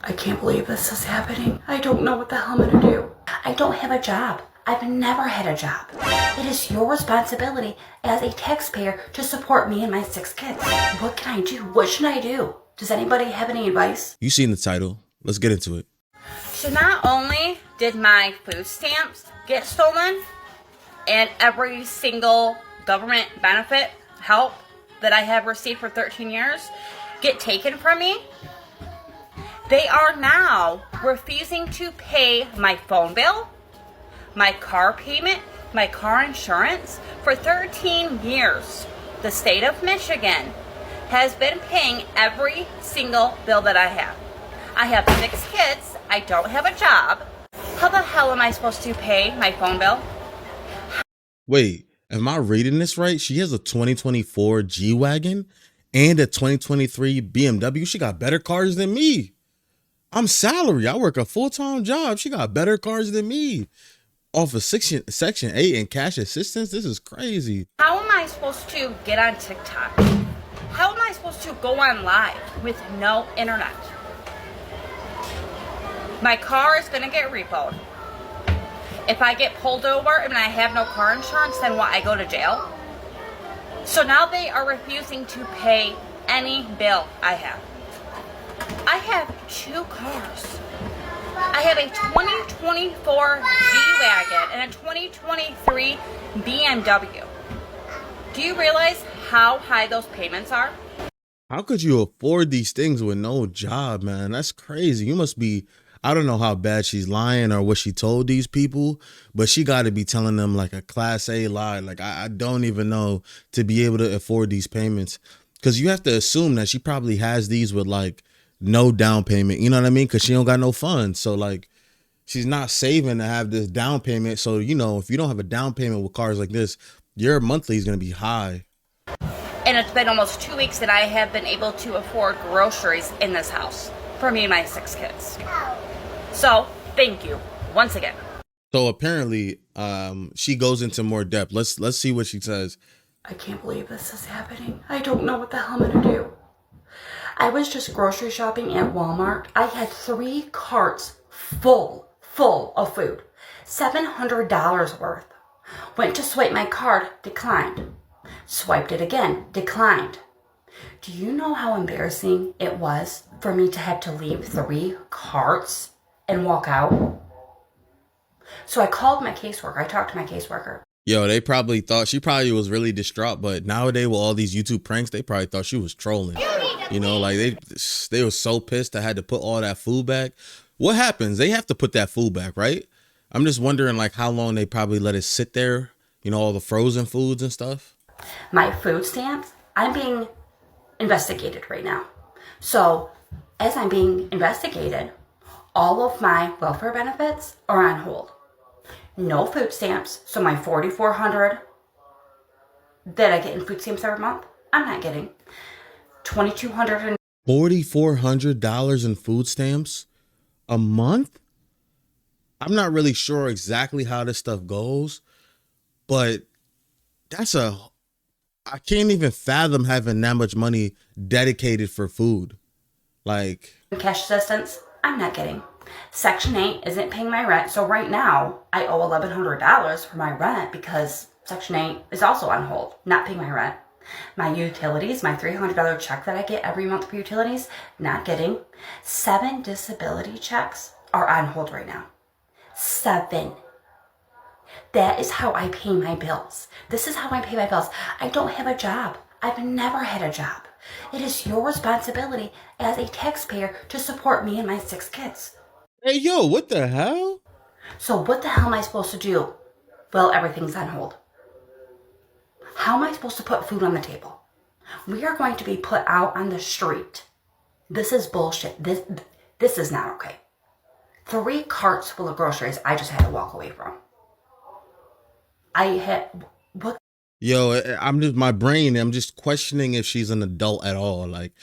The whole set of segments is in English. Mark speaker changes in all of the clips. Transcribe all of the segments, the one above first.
Speaker 1: I can't believe this is happening. I don't know what the hell I'm gonna do. I don't have a job. I've never had a job. It is your responsibility as a taxpayer to support me and my 6 kids. What can I do? What should I do? Does anybody have any advice?
Speaker 2: You seen the title. Let's get into it.
Speaker 3: So not only did my food stamps get stolen and every single government benefit help that I have received for 13 years get taken from me, they are now refusing to pay my phone bill, my car payment, my car insurance for 13 years. The state of Michigan has been paying every single bill that I have. I have 6 kids. I don't have a job. How the hell am I supposed to pay my phone bill?
Speaker 2: Wait, am I reading this right? She has a 2024 G-Wagon and a 2023 BMW. She got better cars than me. I'm salary. I work a full-time job. She got better cars than me. Off of Section 8 and cash assistance. This is crazy.
Speaker 3: How am I supposed to get on TikTok? How am I supposed to go on live with no internet? My car is going to get repoed. If I get pulled over and I have no car insurance, then what, I go to jail? So now they are refusing to pay any bill I have. I have 2 cars. I have a 2024 G-Wagon and a 2023 BMW. Do you realize how high those payments are?
Speaker 2: How could you afford these things with no job, man? That's crazy. You must be, I don't know how bad she's lying or what she told these people, but she got to be telling them like a class A lie. Like, I don't even know to be able to afford these payments. Because you have to assume that she probably has these with like no down payment. You know what I mean? Because she don't got no funds. So like, she's not saving to have this down payment. So, you know, if you don't have a down payment with cars like this, your monthly is going to be high.
Speaker 3: And it's been almost 2 weeks that I have been able to afford groceries in this house for me and my 6 kids. So, thank you once again.
Speaker 2: So apparently, she goes into more depth. Let's see what she says.
Speaker 1: I can't believe this is happening. I don't know what the hell I'm gonna do. I was just grocery shopping at Walmart. I had 3 carts full of food. $700 worth. Went to swipe my card, declined. Swiped it again, declined. Do you know how embarrassing it was for me to have to leave 3 carts and walk out? So I called my caseworker. I talked to my caseworker.
Speaker 2: Yo, they probably thought she probably was really distraught, but nowadays with all these YouTube pranks, they probably thought she was trolling. You know, like they were so pissed I had to put all that food back. What happens? They have to put that food back, right? I'm just wondering like how long they probably let it sit there, you know, all the frozen foods and stuff.
Speaker 1: My food stamps, I'm being investigated right now. So as I'm being investigated, all of my welfare benefits are on hold. No food stamps, so my $4,400 that I get in food stamps every month, I'm not getting. $2,200
Speaker 2: $4,400 in food stamps a month? I'm not really sure exactly how this stuff goes, but I can't even fathom having that much money dedicated for food. Like,
Speaker 1: cash assistance, I'm not getting. Section 8 isn't paying my rent, so right now I owe $1,100 for my rent because Section 8 is also on hold, not paying my rent. My utilities, my $300 check that I get every month for utilities, not getting. 7 disability checks are on hold right now. 7. That is how I pay my bills. This is how I pay my bills. I don't have a job. I've never had a job. It is your responsibility as a taxpayer to support me and my 6 kids.
Speaker 2: hey, yo, what the hell?
Speaker 1: So what the hell am I supposed to do? Well, everything's on hold. How am I supposed to put food on the table? We are going to be put out on the street. This is bullshit. This is not okay. 3 carts full of groceries I just had to walk away from. What?
Speaker 2: Yo, I'm just questioning if she's an adult at all. Like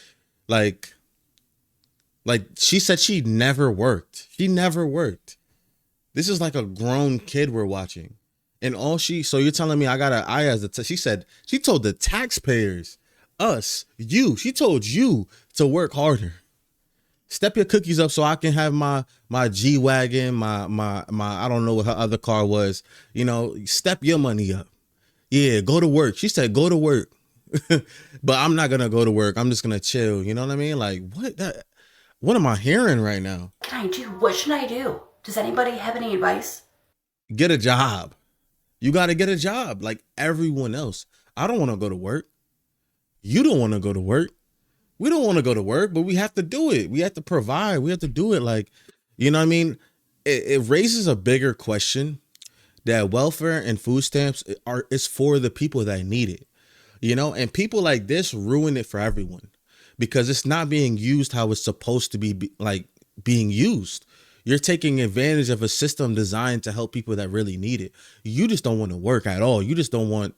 Speaker 2: she said she never worked. She never worked. This is like a grown kid we're watching. And so you're telling me she said, she told the taxpayers, us, you, she told you to work harder. Step your cookies up so I can have my G-Wagon, my I don't know what her other car was. You know, step your money up. Yeah, go to work. She said go to work. But I'm not gonna go to work. I'm just gonna chill. You know what I mean? Like, what am I hearing right now?
Speaker 1: What can I do? What should I do? Does anybody have any advice?
Speaker 2: Get a job. You gotta get a job like everyone else. I don't want to go to work. You don't want to go to work. We don't want to go to work, but we have to do it. We have to provide. We have to do it. Like, you know what I mean? It raises a bigger question that welfare and food stamps is for the people that need it. You know, and people like this ruin it for everyone because it's not being used how it's supposed to be like being used. You're taking advantage of a system designed to help people that really need it. You just don't want to work at all. You just don't want.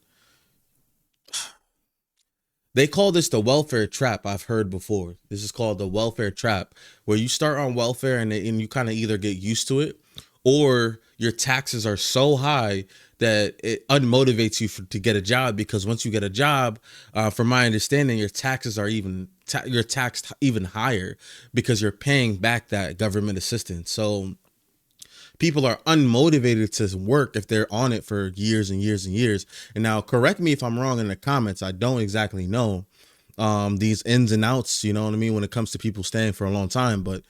Speaker 2: They call this the welfare trap. I've heard before. This is called the welfare trap, where you start on welfare and you kind of either get used to it or your taxes are so high that it unmotivates you to get a job, because once you get a job, from my understanding, your taxes are you're taxed even higher because you're paying back that government assistance. So people are unmotivated to work if they're on it for years and years and years. And now, correct me if I'm wrong in the comments. I don't exactly know these ins and outs, you know what I mean, when it comes to people staying for a long time. But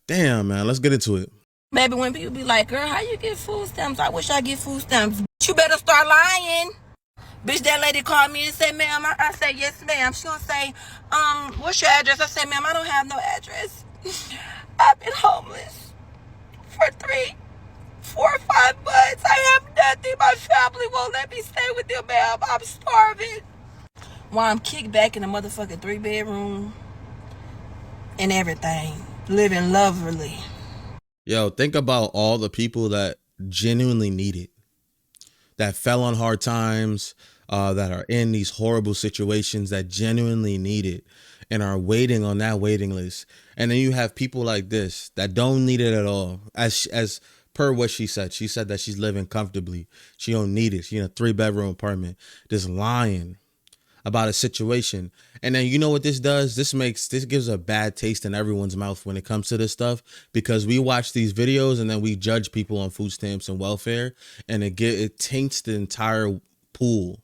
Speaker 2: damn, man, let's get into it.
Speaker 4: Baby, when people be like, girl, how you get food stamps? I wish I get food stamps. You better start lying. Bitch, that lady called me and said, ma'am, I said, yes, ma'am. She gonna say, what's your address? I said, ma'am, I don't have no address. I've been homeless for 3, 4, 5 months. I have nothing. My family won't let me stay with them, ma'am. I'm starving. While I'm kicked back in a motherfucking 3-bedroom and everything, living lovely.
Speaker 2: Yo, think about all the people that genuinely need it, that fell on hard times, that are in these horrible situations, that genuinely need it and are waiting on that waiting list. And then you have people like this that don't need it at all. As per what she said that she's living comfortably. She don't need it. She in a 3-bedroom apartment, just lying about a situation. And then you know what this does? This gives a bad taste in everyone's mouth when it comes to this stuff, because we watch these videos and then we judge people on food stamps and welfare, and it taints the entire pool.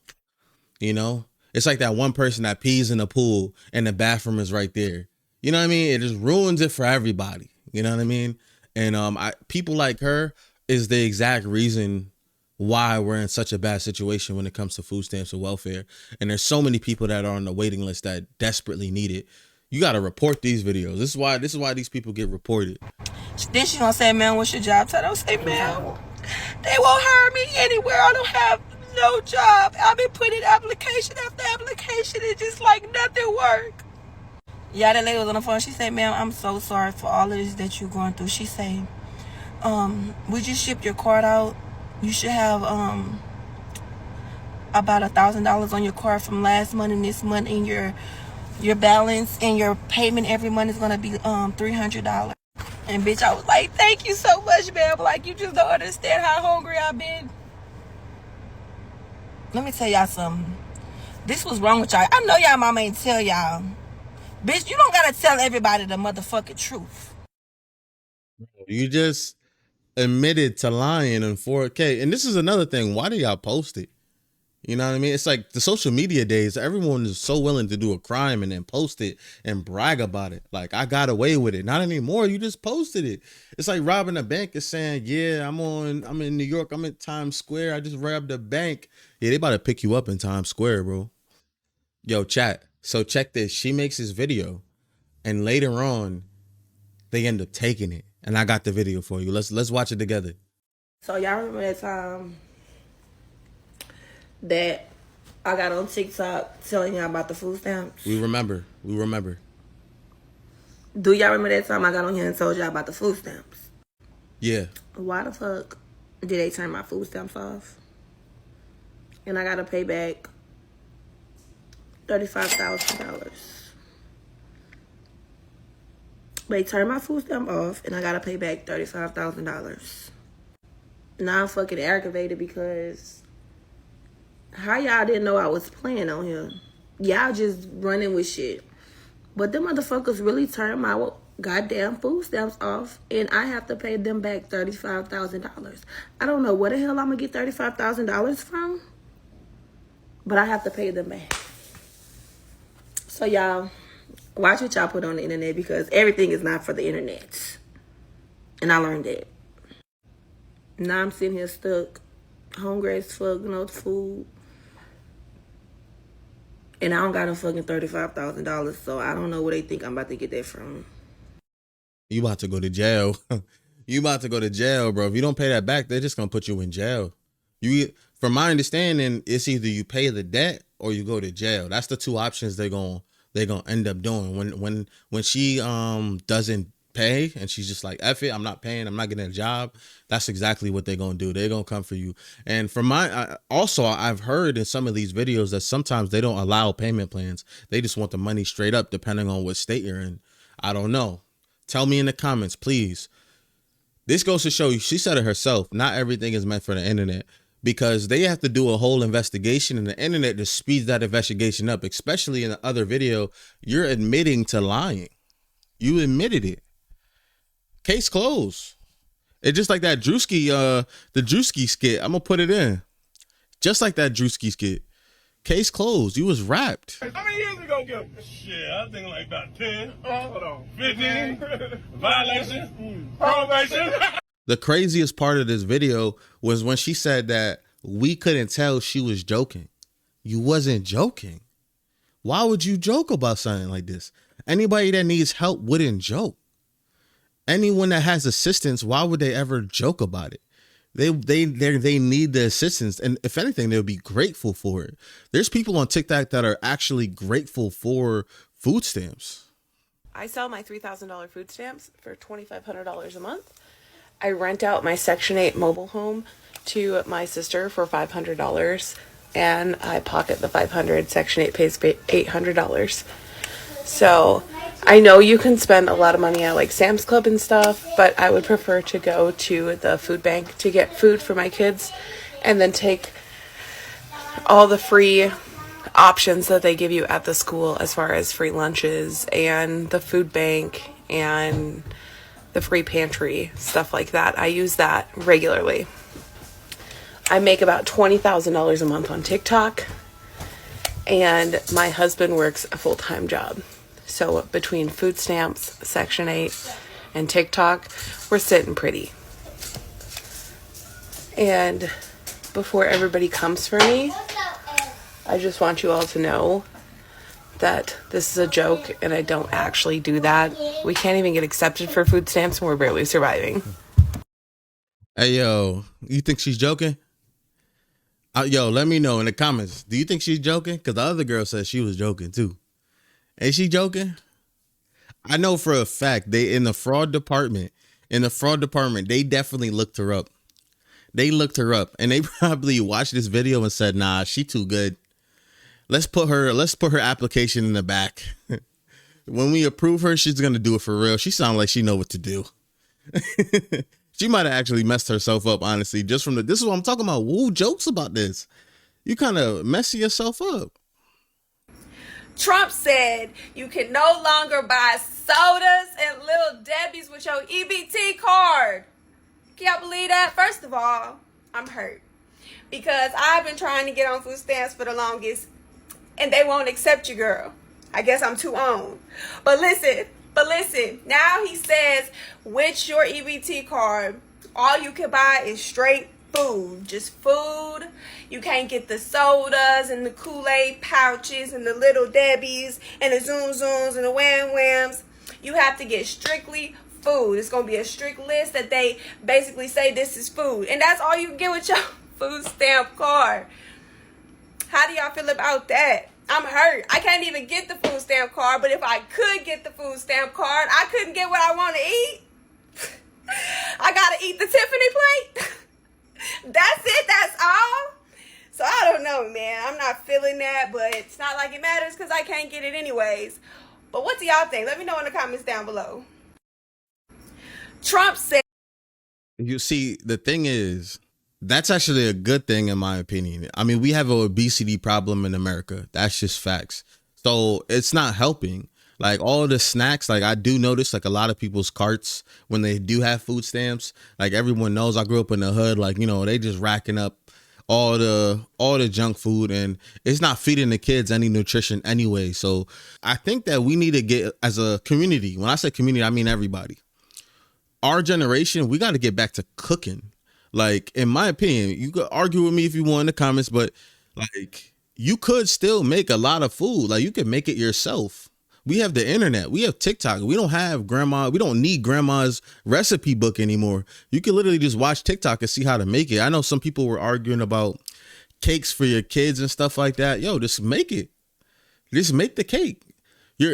Speaker 2: You know, it's like that one person that pees in the pool and the bathroom is right there. You know what I mean? It just ruins it for everybody. You know what I mean? And people like her is the exact reason why we're in such a bad situation when it comes to food stamps and welfare. And there's so many people that are on the waiting list that desperately need it. You got to report these videos. This is why these people get reported.
Speaker 4: Then she gonna say, man, what's your job title? I say, man, they won't hire me anywhere. I don't have no job. I've been putting application after application. It's just like nothing work. Yeah, that lady was on the phone. She said, ma'am, I'm so sorry for all of this that you're going through. She said, we just shipped your card out. You should have about $1,000 on your card from last month and this month, and your balance and your payment every month is gonna be $300. And bitch, I was like, thank you so much, ma'am. Like, you just don't understand how hungry I've been. Let me tell y'all something. This was wrong with y'all. I know y'all mama ain't tell y'all. Bitch, you don't gotta tell everybody the motherfucking truth.
Speaker 2: You just admitted to lying in 4K. And this is another thing. Why do y'all post it? You know what I mean? It's like the social media days. Everyone is so willing to do a crime and then post it and brag about it. Like, I got away with it. Not anymore. You just posted it. It's like robbing a bank is saying, yeah, I'm in New York. I'm in Times Square. I just robbed a bank. Yeah, they about to pick you up in Times Square, bro. Yo, chat. So check this. She makes this video, and later on, they end up taking it. And I got the video for you. Let's watch it together.
Speaker 4: So y'all remember that time that I got on TikTok telling y'all about the food stamps?
Speaker 2: We remember.
Speaker 4: Do y'all remember that time I got on here and told y'all about the food stamps?
Speaker 2: Yeah.
Speaker 4: Why the fuck did they turn my food stamps off? And I gotta pay back $35,000. They turned my food stamp off, and I gotta pay back $35,000. Now I'm fucking aggravated because how y'all didn't know I was playing on here? Y'all just running with shit. But them motherfuckers really turned my goddamn food stamps off, and I have to pay them back $35,000. I don't know where the hell I'm gonna get $35,000 from, but I have to pay them back. So y'all, watch what y'all put on the internet, because everything is not for the internet. And I learned that. Now I'm sitting here stuck, hungry as fuck, no food. And I don't got no fucking $35,000, so I don't know where they think I'm about to get that from.
Speaker 2: You about to go to jail. You about to go to jail, bro. If you don't pay that back, they're just gonna put you in jail. From my understanding, it's either you pay the debt or you go to jail. That's the two options they're gonna end up doing. When she doesn't pay and she's just like, F it, I'm not paying, I'm not getting a job, that's exactly what they're gonna do. They're gonna come for you. And from I've heard in some of these videos that sometimes they don't allow payment plans. They just want the money straight up, depending on what state you're in. I don't know. Tell me in the comments, please. This goes to show you, she said it herself, not everything is meant for the internet, because they have to do a whole investigation, and the internet just speeds that investigation up. Especially in the other video, you're admitting to lying. You admitted it. Case closed. It's just like that Drewski, the Drewski skit. I'm gonna put it in. Just like that Drewski skit. Case closed. You was wrapped.
Speaker 5: How many years we gonna give? Shit, I think like about 10. Hold on. 15. Violation. Probation.
Speaker 2: The craziest part of this video was when she said that we couldn't tell she was joking. You wasn't joking. Why would you joke about something like this? Anybody that needs help wouldn't joke. Anyone that has assistance, why would they ever joke about it? They need the assistance, and if anything, they'll be grateful for it. There's people on TikTok that are actually grateful for food stamps.
Speaker 6: I sell my $3,000 food stamps for $2,500 a month. I rent out my Section 8 mobile home to my sister for $500, and I pocket the $500. Section 8 pays $800. So I know you can spend a lot of money at like Sam's Club and stuff, but I would prefer to go to the food bank to get food for my kids, and then take all the free options that they give you at the school, as far as free lunches and the food bank and the free pantry, stuff like that. I use that regularly. I make about $20,000 a month on TikTok, and my husband works a full-time job. So between food stamps, Section 8, and TikTok, we're sitting pretty. And before everybody comes for me, I just want you all to know that this is a joke and I don't actually do that. We can't even get accepted for food stamps and we're barely surviving.
Speaker 2: Hey, yo, you think she's joking? Yo, let me know in the comments. Do you think she's joking? Because the other girl said she was joking too. Is she joking? I know for a fact in the fraud department, they definitely looked her up. They looked her up and they probably watched this video and said, nah, she too good. Let's put her application in the back. When we approve her, she's going to do it for real. She sounds like she know what to do. She might have actually messed herself up, honestly, just from this is what I'm talking about. Who jokes about this? You kind of messing yourself up.
Speaker 6: Trump said you can no longer buy sodas and Little Debbie's with your EBT card. Can y'all believe that? First of all, I'm hurt because I've been trying to get on food stamps for the longest and they won't accept you, girl. I guess I'm too on. But listen, now he says with your EBT card, all you can buy is straight food, just food. You can't get the sodas and the Kool-Aid pouches and the Little Debbies and the Zoom Zooms and the Wham Whams. You have to get strictly food. It's going to be a strict list that they basically say this is food. And that's all you can get with your food stamp card. How do y'all feel about that? I'm hurt. I can't even get the food stamp card, but if I could get the food stamp card, I couldn't get what I want to eat. I got to eat the Tiffany plate. That's it. That's all. So I don't know, man. I'm not feeling that, but it's not like it matters because I can't get it anyways. But what do y'all think? Let me know in the comments down below. Trump said...
Speaker 2: You see, the thing is, that's actually a good thing in my opinion. I mean, we have an obesity problem in America. That's just facts. So it's not helping. Like all the snacks, like I do notice like a lot of people's carts when they do have food stamps, like everyone knows I grew up in the hood, like, you know, they just racking up all the junk food, and it's not feeding the kids any nutrition anyway. So I think that we need to get, as a community, when I say community, I mean everybody, our generation, we got to get back to cooking. Like, in my opinion, you could argue with me if you want in the comments, but like, you could still make a lot of food. Like, you could make it yourself. We have the internet. We have TikTok. We don't have grandma. We don't need grandma's recipe book anymore. You can literally just watch TikTok and see how to make it. I know some people were arguing about cakes for your kids and stuff like that. Yo, just make it. Just make the cake.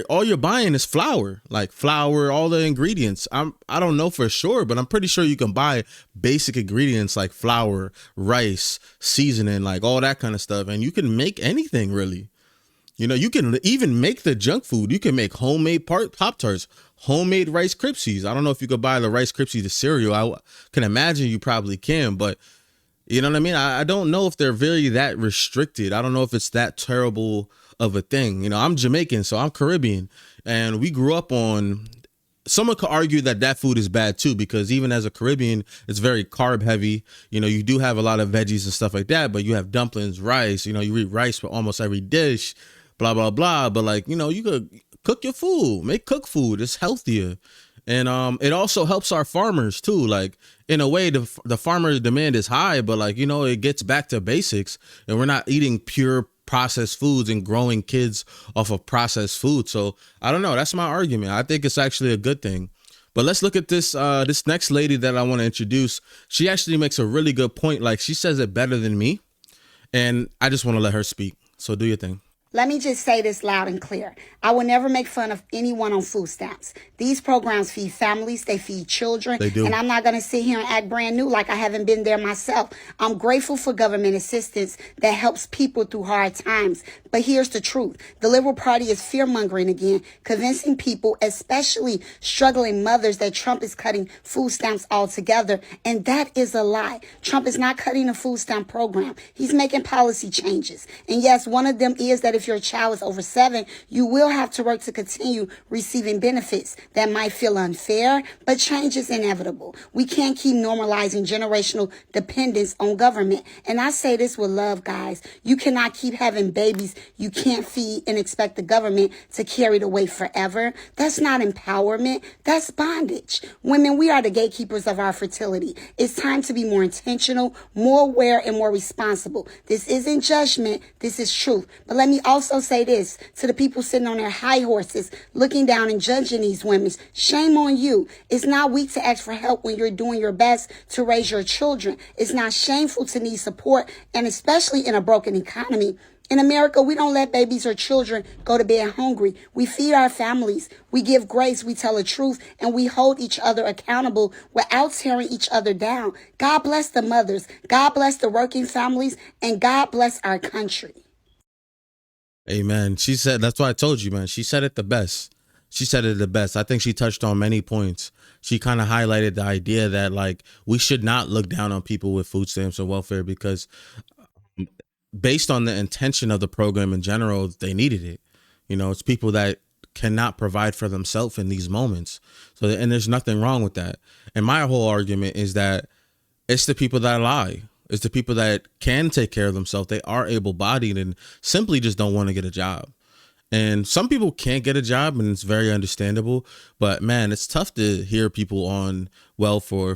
Speaker 2: All you're buying is flour, like flour, all the ingredients. I don't know for sure, but I'm pretty sure you can buy basic ingredients like flour, rice, seasoning, like all that kind of stuff, and you can make anything really. You know, you can even make the junk food. You can make homemade Pop-Tarts, homemade Rice Krispies. I don't know if you could buy the Rice Krispies, the cereal. I can imagine you probably can, but you know what I mean? I don't know if they're very that restricted. I don't know if it's that terrible of a thing. You know, I'm Jamaican, so I'm Caribbean, and we grew up on, someone could argue that that food is bad too, because even as a Caribbean, it's very carb heavy. You know, you do have a lot of veggies and stuff like that, but you have dumplings, rice, you know, you eat rice for almost every dish, blah, blah, blah. But like, you know, you could cook your food, make cook food. It's healthier. And it also helps our farmers too. Like, in a way, the farmer demand is high, but like, you know, it gets back to basics, and we're not eating pure processed foods and growing kids off of processed food. So I don't know. That's my argument. I think it's actually a good thing. But let's look at this this next lady that I want to introduce. She actually makes a really good point. Like, she says it better than me, and I just want to let her speak. So do your thing.
Speaker 7: Let me just say this loud and clear. I will never make fun of anyone on food stamps. These programs feed families, they feed children.
Speaker 2: They do.
Speaker 7: And I'm not going to sit here and act brand new like I haven't been there myself. I'm grateful for government assistance that helps people through hard times. But here's the truth. The Liberal Party is fear-mongering again, convincing people, especially struggling mothers, that Trump is cutting food stamps altogether. And that is a lie. Trump is not cutting the food stamp program. He's making policy changes. And yes, one of them is that if your child is over 7, you will have to work to continue receiving benefits. That might feel unfair, but change is inevitable. We can't keep normalizing generational dependence on government. And I say this with love, guys. You cannot keep having babies you can't feed and expect the government to carry the weight forever. That's not empowerment. That's bondage. Women, we are the gatekeepers of our fertility. It's time to be more intentional, more aware, and more responsible. This isn't judgment. This is truth. But let me also say this to the people sitting on their high horses, looking down and judging these women. Shame on you. It's not weak to ask for help when you're doing your best to raise your children. It's not shameful to need support, and especially in a broken economy. In America, we don't let babies or children go to bed hungry. We feed our families. We give grace. We tell the truth, and we hold each other accountable without tearing each other down. God bless the mothers. God bless the working families, and God bless our country.
Speaker 2: Amen. She said, that's why I told you, man. She said it the best. She said it the best. I think she touched on many points. She kind of highlighted the idea that, like, we should not look down on people with food stamps or welfare, because based on the intention of the program in general, they needed it. You know, it's people that cannot provide for themselves in these moments. So, and there's nothing wrong with that. And my whole argument is that it's the people that lie. It's the people that can take care of themselves. They are able-bodied and simply just don't want to get a job. And some people can't get a job, and it's very understandable. But man, it's tough to hear people on welfare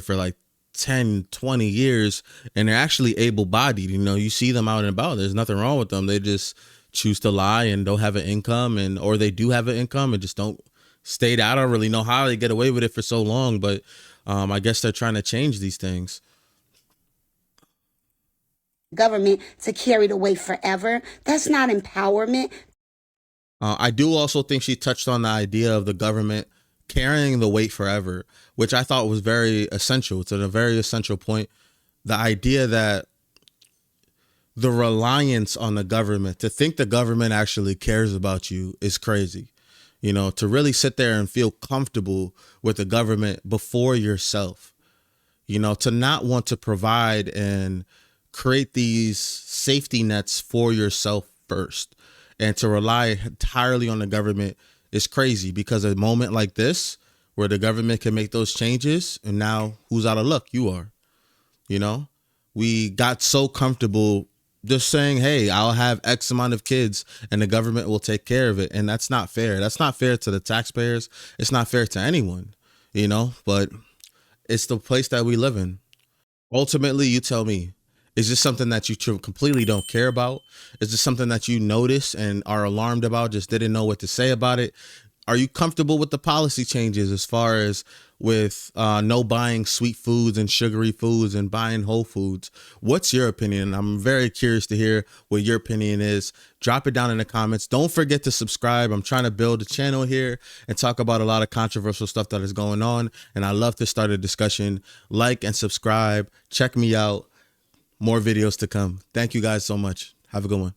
Speaker 2: for like 10, 20 years, and they're actually able-bodied. You know, you see them out and about. There's nothing wrong with them. They just choose to lie and don't have an income, or they do have an income and just don't stay. I don't really know how they get away with it for so long, but I guess they're trying to change these things.
Speaker 7: Government to carry the weight forever. That's not empowerment.
Speaker 2: I do also think she touched on the idea of the government carrying the weight forever, which I thought was very essential. It's a very essential point. The idea that the reliance on the government, to think the government actually cares about you, is crazy. You know, to really sit there and feel comfortable with the government before yourself, you know, to not want to provide and create these safety nets for yourself first. And to rely entirely on the government is crazy, because a moment like this where the government can make those changes, and now who's out of luck? You are. You know, we got so comfortable just saying, hey, I'll have X amount of kids and the government will take care of it. And that's not fair. That's not fair to the taxpayers. It's not fair to anyone, you know, but it's the place that we live in. Ultimately, you tell me, is this something that you completely don't care about? Is this something that you notice and are alarmed about, just didn't know what to say about it? Are you comfortable with the policy changes as far as with no buying sweet foods and sugary foods and buying whole foods? What's your opinion? I'm very curious to hear what your opinion is. Drop it down in the comments. Don't forget to subscribe. I'm trying to build a channel here and talk about a lot of controversial stuff that is going on. And I love to start a discussion. Like and subscribe. Check me out. More videos to come. Thank you guys so much. Have a good one.